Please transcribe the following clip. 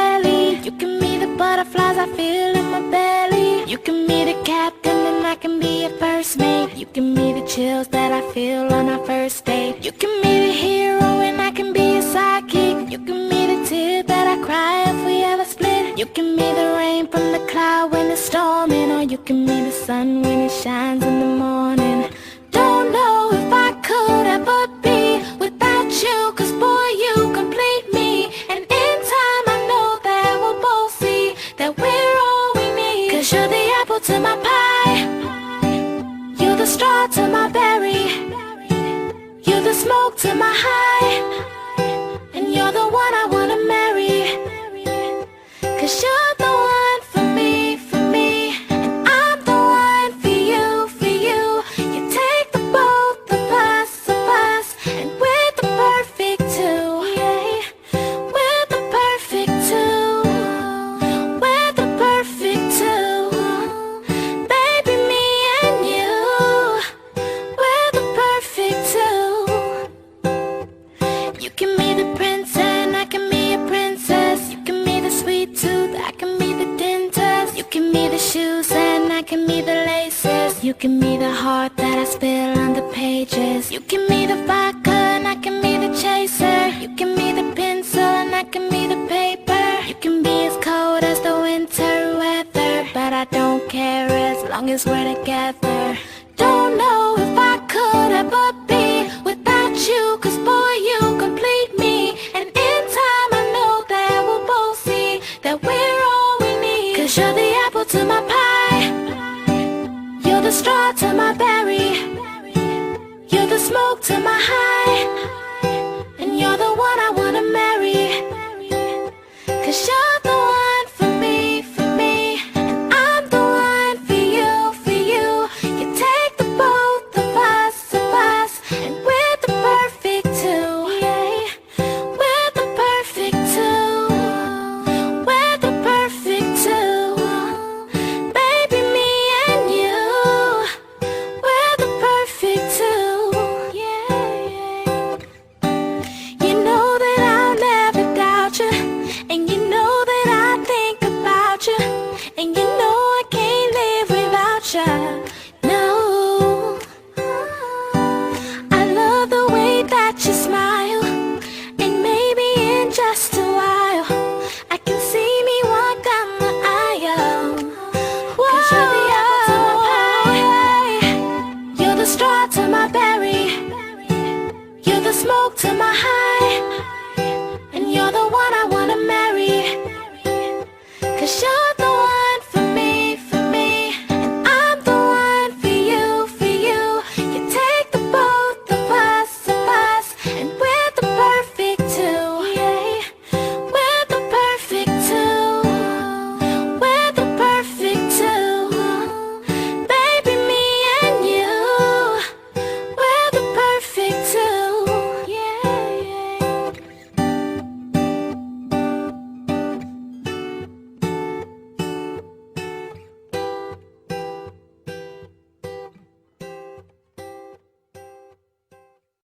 belly. You can be the butterflies I feel in my belly. You can be the captain and I can be your first mate. You can be the chills that I feel on our first date. You can be the hero and I can be your sidekick. You can be the tear that I cry if we ever split. You can be the rain from the cloud when it's storming, or you can be the sun when it shines in the morning. Don't know if I could ever be without you, 'cause boy, you complete me. And in time I know that we'll both see that we're all we need. 'Cause you're the apple to my pie, you're the straw to my berry, you're the smoke to my high, and you're the one I wanna marry. 'Cause you're the one for me, and I'm the one for you, for you. You take the both of us, and we're the perfect two. Yeah, we're the perfect two. We're the perfect two. Baby, me and you, we're the perfect two. You can be the prince and I can be a princess. You can be the sweet tooth, I can be the dentist. You can be the shoes and I can be the laces. You can be the heart that I spill on the pages. You can be the vodka and I can be the chaser. You can be the pencil and I can be the paper. You can be as cold as the winter weather, but I don't care as long as we're together. Don't know if I could ever be without you, 'cause boy, you complete me. And in time I know that we'll both see that we're all we need. 'Cause you're the apple to my pie, you're the straw to my berry, you're the smoke to my high, and you're the one I wanna marry. 'Cause you're